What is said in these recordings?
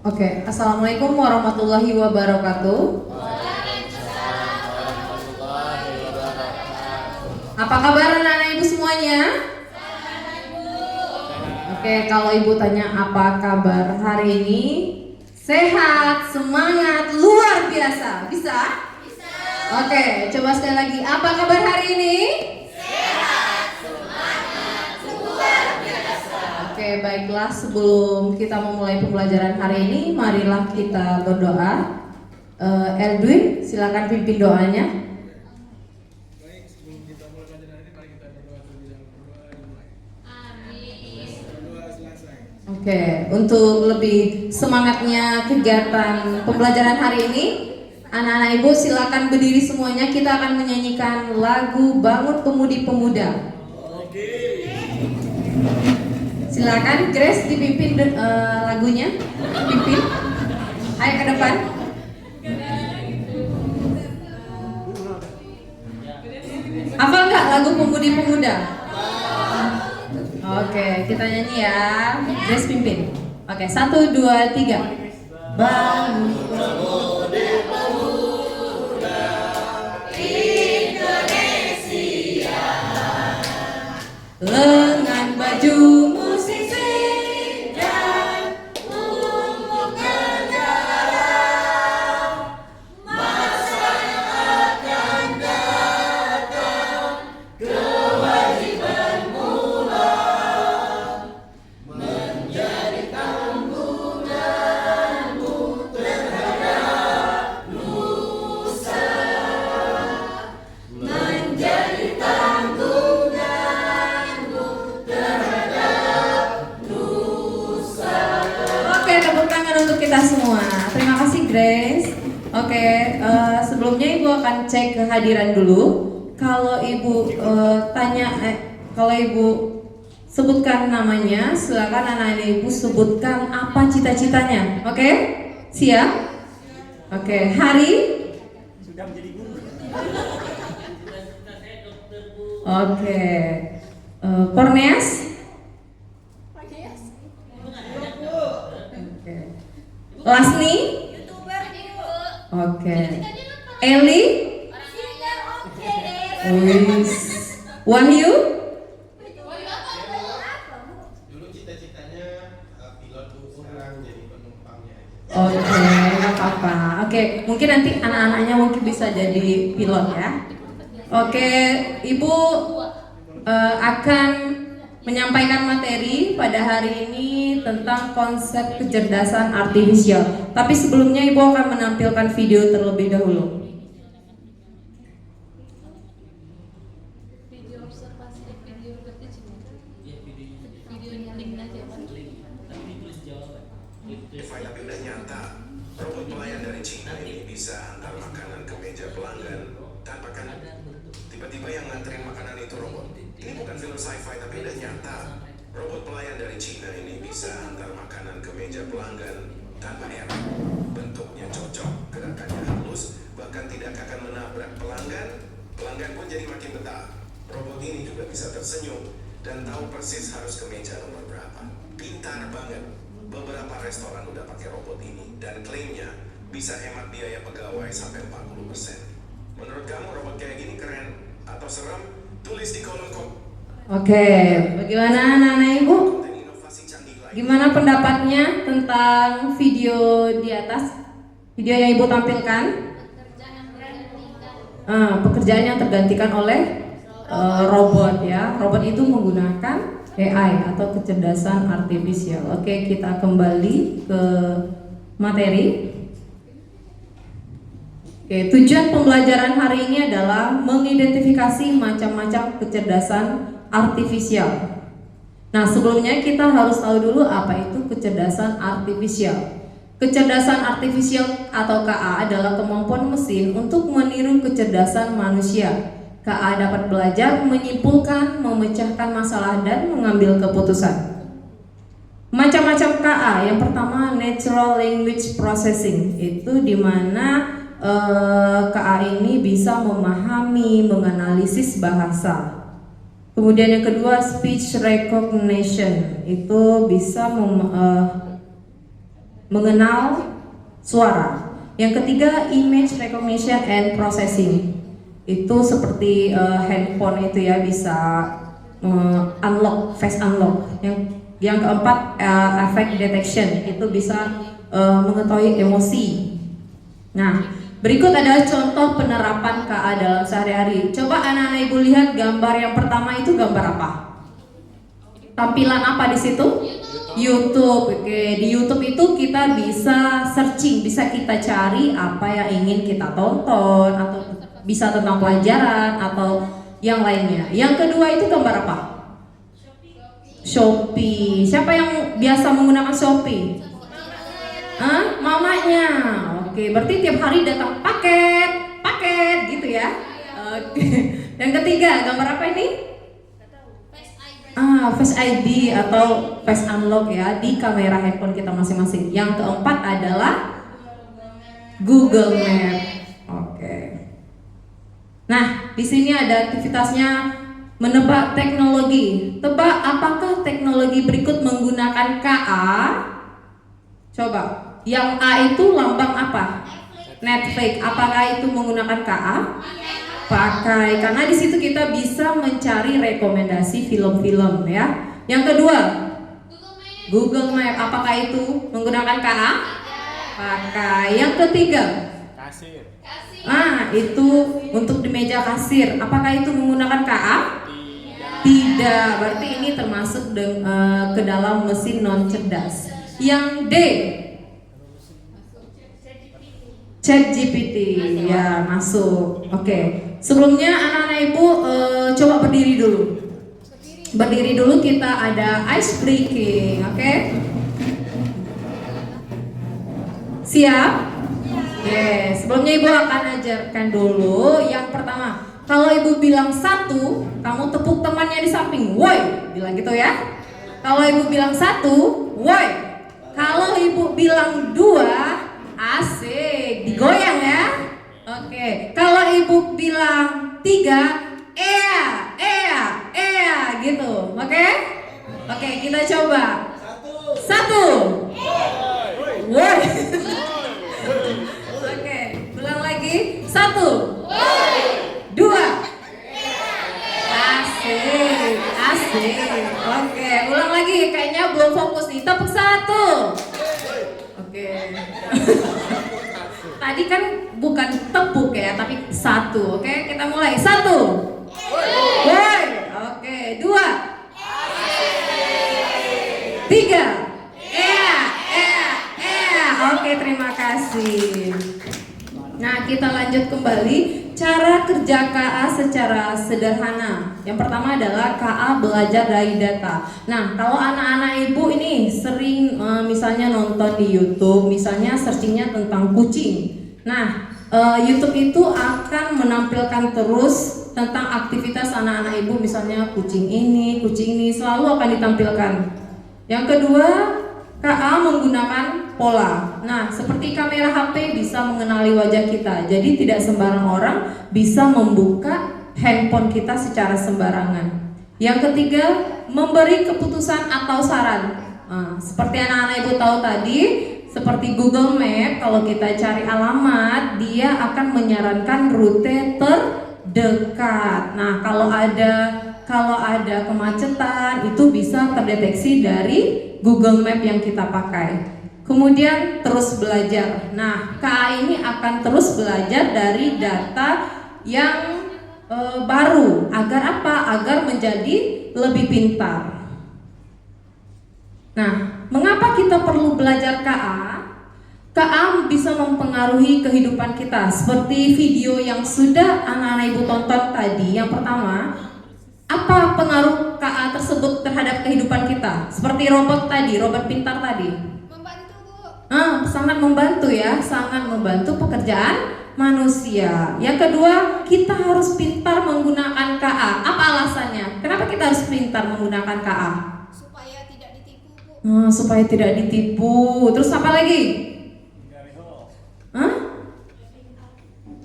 Oke, Assalamualaikum warahmatullahi wabarakatuh. Apa kabar anak-anak ibu semuanya? Oke, kalau ibu tanya apa kabar hari ini, sehat, semangat, luar biasa. Bisa? Bisa. Oke, coba sekali lagi. Apa kabar hari ini? Oke, baiklah, sebelum kita memulai pembelajaran hari ini, marilah kita berdoa. Edwin, silakan pimpin doanya. Baik, sebelum kita mulai pelajaran ini, mari kita berdoa terlebih dahulu. Dimulai. Amin. Berdoa selesai. Oke, untuk lebih semangatnya kegiatan pembelajaran hari ini, anak-anak ibu silakan berdiri semuanya. Kita akan menyanyikan lagu Bangun Pemudi Pemuda. Oke. Silakan Grace dipimpin lagunya. Pimpin. Ayo ke depan. Apa enggak lagu Pemudi Pemuda? Oke, kita nyanyi ya. Grace pimpin. Oke, 1, 2, 3. Bangun Pemudi Pemuda Indonesia, lengan baju musisi dan umum negara, masa yang akan datang, kewajiban mula menjadi tanggunganmu terhadap nusa, menjadi tanggunganmu terhadap nusa. Oke, tepuk tangan untuk kita semua. Terima kasih Grace. Oke, sebelumnya ibu akan cek kehadiran dulu. Kalau ibu kalau ibu sebutkan namanya, silakan anak-anak ibu sebutkan apa cita-citanya. Oke, siap? Oke, hari? Sudah menjadi guru. Oke, Korneas? Oke, Lasni? Oke, Eli? Wis. Wahyu? Dulu cita-citanya pilot, sekarang jadi penumpangnya aja. Oke, nggak apa-apa. Oke, mungkin nanti anak-anaknya mungkin bisa jadi pilot ya. Oke, ibu akan menyampaikan materi pada hari ini tentang konsep kecerdasan artifisial. Tapi sebelumnya ibu akan menampilkan video terlebih dahulu. Video observasi dan video repetisi. Videonya link aja kan. Tapi udah nyata, robot pelayan dari Cina ini bisa antar makanan ke meja pelanggan tanpa kan. Tiba-tiba yang nganterin makanan itu robot. Ini bukan film sci-fi tapi udah nyata. Robot pelayan dari Cina ini bisa antar makanan ke meja pelanggan tanpa error. Bentuknya cocok, gerakannya halus, bahkan tidak akan menabrak pelanggan. Pelanggan pun jadi makin betah. Robot ini juga bisa tersenyum dan tahu persis harus ke meja nomor berapa. Pintar banget. Beberapa restoran udah pakai robot ini dan klaimnya bisa hemat biaya pegawai sampai 40%. Menurut kamu robot kayak gini keren atau serem? Tulis di kolom komentar. Oke, bagaimana anak-anak ibu? Konten inovasi canggih lain. Gimana pendapatnya tentang video di atas? Video yang ibu tampilkan? Pekerjaan yang tergantikan oleh robot ya. Robot itu menggunakan AI atau kecerdasan artifisial. Oke, kita kembali ke materi. Oke, tujuan pembelajaran hari ini adalah mengidentifikasi macam-macam kecerdasan artifisial. Nah, sebelumnya kita harus tahu dulu apa itu kecerdasan artifisial. Kecerdasan artifisial atau KA adalah kemampuan mesin untuk meniru kecerdasan manusia. KA dapat belajar, menyimpulkan, memecahkan masalah, dan mengambil keputusan. Macam-macam KA, yang pertama Natural Language Processing, itu dimana KA ini bisa memahami, menganalisis bahasa. Kemudian yang kedua speech recognition, itu bisa mengenal suara. Yang ketiga, image recognition and processing. Itu seperti handphone itu ya, bisa unlock, face unlock. Yang keempat, affect detection, itu bisa mengetahui emosi. Nah, berikut adalah contoh penerapan KA dalam sehari-hari. Coba anak-anak ibu lihat gambar yang pertama itu gambar apa? Tampilan apa di situ? YouTube. Oke, di YouTube itu kita bisa searching, bisa kita cari apa yang ingin kita tonton, atau bisa tentang pelajaran atau yang lainnya. Yang kedua itu gambar apa? Shopee. Siapa yang biasa menggunakan Shopee? Mamanya. Oke, berarti tiap hari datang paket gitu ya. Oke. Yang ketiga gambar apa ini? Face ID atau face unlock ya di kamera handphone kita masing-masing. Yang keempat adalah Google Map. Oke. Nah, di sini ada aktivitasnya menebak teknologi. Tebak apakah teknologi berikut menggunakan KA? Coba. Yang A itu lambang apa? Netflix. Apakah itu menggunakan KA? Pakai, karena di situ kita bisa mencari rekomendasi film-film ya. Yang kedua, Google Map. Apakah itu menggunakan KA? Pakai. Yang ketiga, Kasir. itu untuk di meja kasir. Apakah itu menggunakan KA? Tidak. Berarti ini termasuk ke dalam mesin non cerdas. Yang D, ChatGPT ya, masuk. Oke. Sebelumnya anak-anak ibu coba berdiri dulu. Berdiri dulu, kita ada ice breaking, oke? Siap? Yes. Sebelumnya ibu akan ajarkan dulu. Yang pertama, kalau ibu bilang 1, kamu tepuk temannya di samping. Woi, bilang gitu ya. Kalau ibu bilang 1, woi. Kalau ibu bilang 2, asik, digoyang ya. Oke, kalau ibu bilang 3, gitu. Oke? Oke, kita coba. 1. Woi. Oke, ulang lagi. 1. 2. Asik. Oke, ulang lagi. Kayaknya belum fokus nih. Tepuk 1. Oke. Tadi kan bukan tepuk ya, tapi 1. Oke, kita mulai. 1. Woi. Oke, 2. 3. Oke, terima kasih. Nah, kita lanjut kembali. Cara kerja KA secara sederhana. Yang pertama adalah KA belajar dari data. Nah, kalau anak-anak ibu ini sering misalnya nonton di YouTube, misalnya searchingnya tentang kucing. Nah, YouTube itu akan menampilkan terus tentang aktivitas anak-anak ibu, misalnya kucing ini selalu akan ditampilkan. Yang kedua, KA menggunakan pola. Nah, seperti kamera HP bisa mengenali wajah kita. Jadi tidak sembarang orang bisa membuka handphone kita secara sembarangan. Yang ketiga, memberi keputusan atau saran. Seperti anak-anak ibu tahu tadi, seperti Google Map, kalau kita cari alamat, dia akan menyarankan rute terdekat. Nah, kalau ada kemacetan, itu bisa terdeteksi dari Google Map yang kita pakai. Kemudian terus belajar. Nah, KA ini akan terus belajar dari data yang baru. Agar apa? Agar menjadi lebih pintar. Nah, mengapa kita perlu belajar KA? KA bisa mempengaruhi kehidupan kita. Seperti video yang sudah anak-anak ibu tonton tadi. Yang pertama, apa pengaruh KA tersebut terhadap kehidupan kita? Seperti robot tadi, robot pintar tadi. Sangat membantu ya, sangat membantu pekerjaan manusia. Yang kedua, kita harus pintar menggunakan KA. Apa alasannya? Kenapa kita harus pintar menggunakan KA? Supaya tidak ditipu, Bu. Supaya tidak ditipu. Terus apa lagi?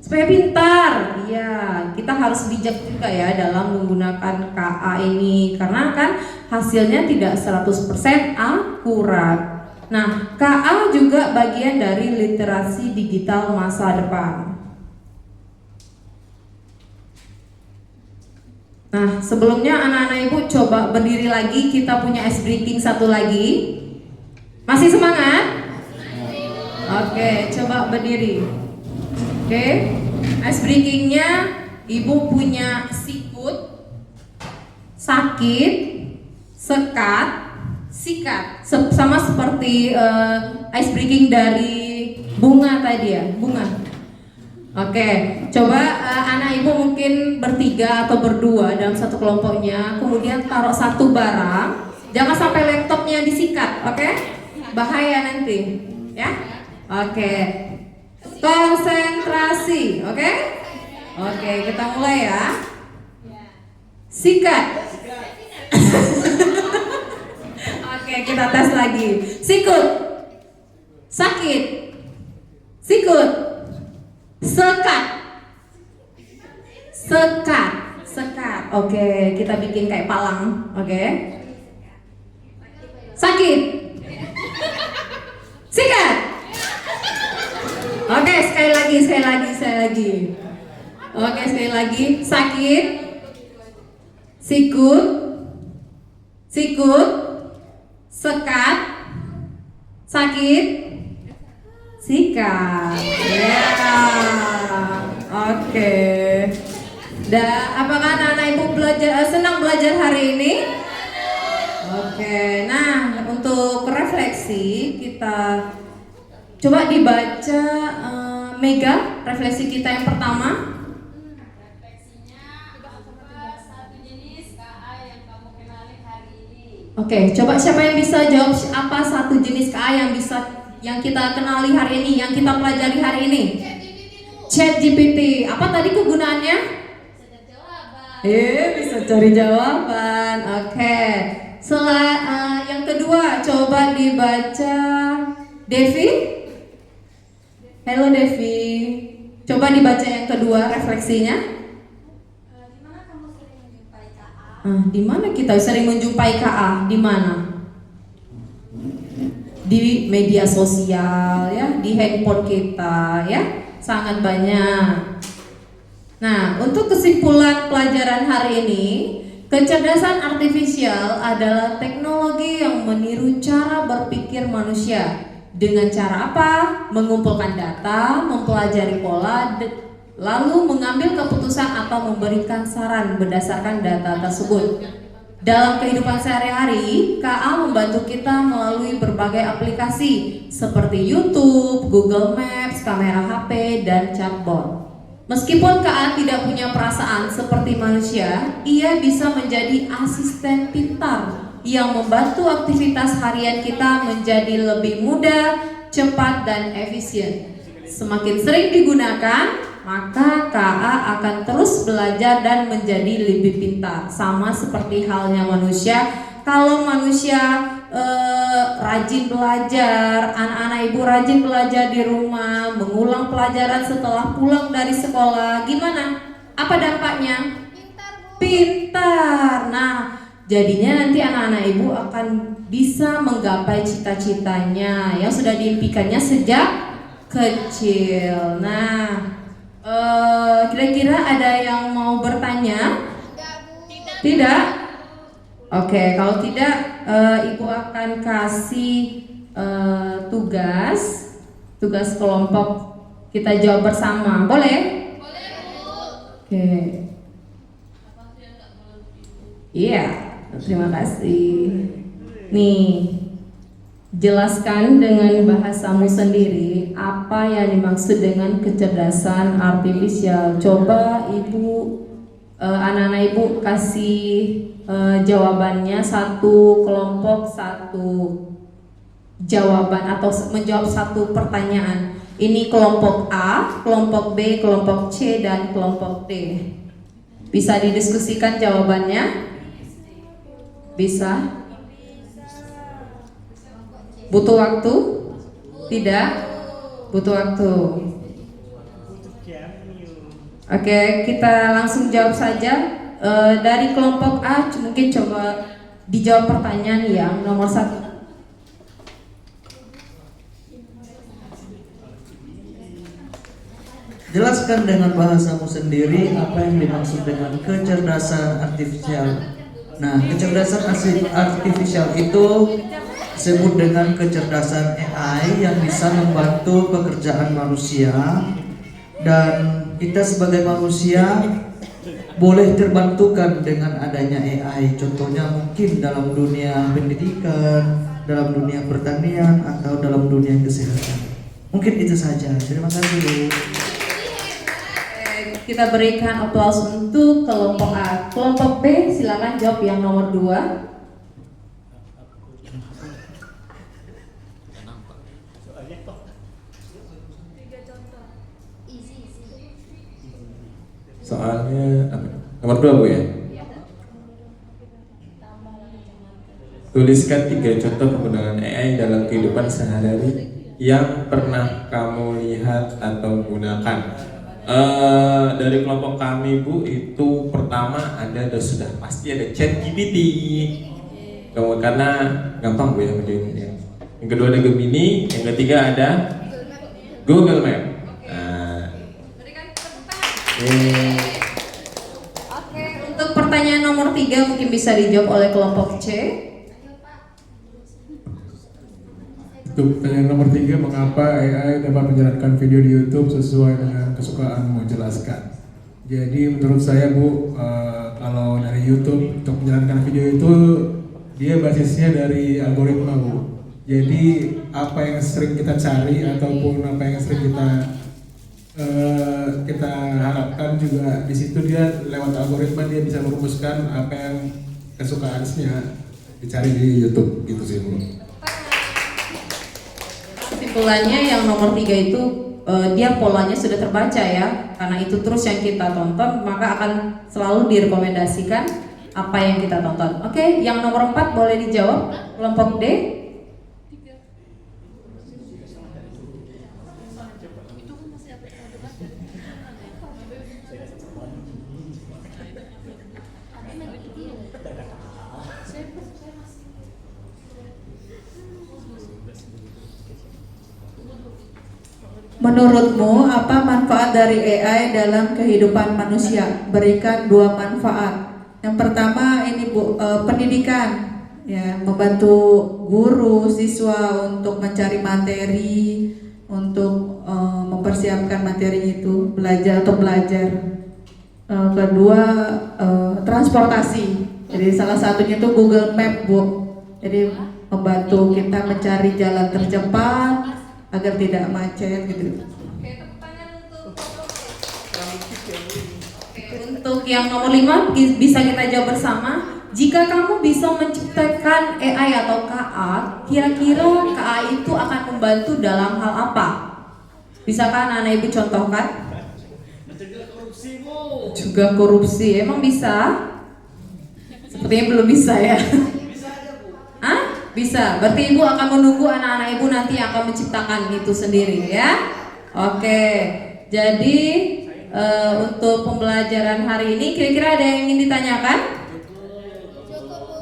Supaya pintar. Iya, kita harus bijak juga ya dalam menggunakan KA ini, karena kan hasilnya tidak 100% akurat. Nah, KA juga bagian dari literasi digital masa depan. Nah, sebelumnya anak-anak ibu coba berdiri lagi, kita punya ice breaking satu lagi. Masih semangat? Oke, coba berdiri. Oke, ice breakingnya ibu punya sikut, sakit, sekat, sikat, sama seperti ice breaking dari bunga tadi ya, bunga. Oke, coba anak ibu mungkin bertiga atau berdua dalam satu kelompoknya, kemudian taruh satu barang, jangan sampai laptopnya disikat, oke? Bahaya nanti, ya? Oke, konsentrasi, oke? Oke, kita mulai ya. Sikat. Oke, kita tes lagi. Sikut, sakit, sikut, sekat, sekat, sekat. Oke, kita bikin kayak palang. Oke, sakit, sikat. Oke, sekali lagi. Oke, sekali lagi. Sakit, sikut, sekat, sakit, sikat. Ya, oke. Apakah anak-anak ibu senang belajar hari ini? Oke. Nah, untuk refleksi kita coba dibaca Mega, refleksi kita yang pertama. Satu jenis KA yang kamu kenali hari ini. Oke, coba siapa yang bisa jawab apa satu jenis KA yang kita kenali hari ini, yang kita pelajari hari ini? ChatGPT. Apa tadi kegunaannya? Bisa cari jawaban. Oke. Yang kedua, coba dibaca Devi. Halo Devi. Coba dibaca yang kedua refleksinya. Di mana kamu sering menjumpai KA? Di mana kita sering menjumpai KA? Di mana? Di media sosial ya, di handphone kita ya, sangat banyak. Nah, untuk kesimpulan pelajaran hari ini, kecerdasan artifisial adalah teknologi yang meniru cara berpikir manusia. Dengan cara apa? Mengumpulkan data, mempelajari pola, lalu mengambil keputusan atau memberikan saran berdasarkan data tersebut. Dalam kehidupan sehari-hari, KA membantu kita melalui berbagai aplikasi seperti YouTube, Google Maps, kamera HP, dan chatbot. Meskipun KA tidak punya perasaan seperti manusia, ia bisa menjadi asisten pintar yang membantu aktivitas harian kita menjadi lebih mudah, cepat, dan efisien. Semakin sering digunakan, maka KA akan terus belajar dan menjadi lebih pintar. Sama seperti halnya manusia. Kalau manusia rajin belajar, anak-anak ibu rajin belajar di rumah, mengulang pelajaran setelah pulang dari sekolah, gimana? Apa dampaknya? Pintar. Nah, jadinya nanti anak-anak ibu akan bisa menggapai cita-citanya yang sudah diimpikannya sejak kecil. Nah, kira-kira ada yang mau bertanya? Tidak? Oke, kalau tidak, ibu akan kasih tugas kelompok kita jawab bersama. Boleh? Boleh, Bu. Oke. Iya, terima kasih. Nih, jelaskan dengan bahasamu sendiri apa yang dimaksud dengan kecerdasan artifisial. Coba ibu, anak-anak ibu kasih jawabannya, satu kelompok satu jawaban atau menjawab satu pertanyaan. Ini kelompok A, kelompok B, kelompok C, dan kelompok D. Bisa didiskusikan jawabannya? Bisa? Butuh waktu? Tidak? Butuh waktu. Oke, kita langsung jawab saja. Dari kelompok A, mungkin coba dijawab pertanyaan yang nomor 1. Jelaskan dengan bahasamu sendiri apa yang dimaksud dengan kecerdasan artifisial. Nah, kecerdasan artifisial itu disebut dengan kecerdasan AI yang bisa membantu pekerjaan manusia, dan kita sebagai manusia boleh terbantukan dengan adanya AI. Contohnya mungkin dalam dunia pendidikan, dalam dunia pertanian, atau dalam dunia kesehatan. Mungkin itu saja. Terima kasih, Bu. Kita berikan aplaus untuk kelompok A. Kelompok B, silakan jawab yang nomor 2. Soalnya apa? Nomor 2 Bu ya? Tuliskan 3 contoh penggunaan AI dalam kehidupan sehari-hari yang pernah kamu lihat atau gunakan. Dari kelompok kami Bu, itu pertama sudah pasti ada ChatGPT. Karena gampang Bu ya menjawabnya. Yang kedua ada Gemini, yang ketiga ada Google Map. Oke, untuk pertanyaan nomor 3 mungkin bisa dijawab oleh kelompok C. Untuk pertanyaan nomor 3, mengapa AI dapat menjalankan video di YouTube sesuai dengan kesukaanmu? Jelaskan. Jadi menurut saya Bu, kalau dari YouTube untuk menjalankan video itu dia basisnya dari algoritma Bu. Jadi apa yang sering kita cari ataupun apa yang sering kita harapkan juga di situ dia lewat algoritma dia bisa merumuskan apa yang kesukaannya dicari di YouTube gitu sih Bu. Kesimpulannya yang nomor 3 itu dia polanya sudah terbaca ya, karena itu terus yang kita tonton maka akan selalu direkomendasikan apa yang kita tonton. Oke, yang nomor 4 boleh dijawab kelompok D. Menurutmu apa manfaat dari AI dalam kehidupan manusia? Berikan 2 manfaat. Yang pertama ini Bu, pendidikan, ya, membantu guru, siswa untuk mencari materi, untuk mempersiapkan materi itu, belajar. Kedua, transportasi. Jadi salah satunya itu Google Map Bu. Jadi membantu kita mencari jalan tercepat agar tidak macet gitu. Untuk yang nomor 5 bisa kita jawab bersama. Jika kamu bisa menciptakan AI atau KA, kira-kira KA itu akan membantu dalam hal apa? Bisakah anak-anak ibu contohkan? Juga korupsi, emang bisa? Sepertinya belum bisa ya. Hah? Bisa, berarti ibu akan menunggu anak-anak ibu nanti yang akan menciptakan itu sendiri ya. Oke, jadi untuk pembelajaran hari ini kira-kira ada yang ingin ditanyakan?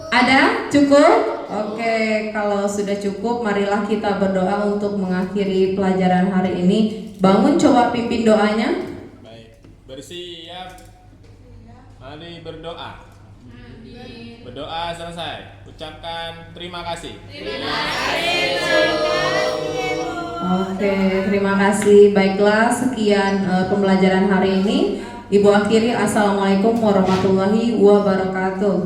Ada? Cukup? Oke, kalau sudah cukup marilah kita berdoa untuk mengakhiri pelajaran hari ini. Bangun, coba pimpin doanya. Baik, bersiap. Mari berdoa. Berdoa selesai. Ucapkan terima kasih. Oke, terima kasih. Baiklah, sekian pembelajaran hari ini. Ibu akhiri, assalamualaikum warahmatullahi wabarakatuh.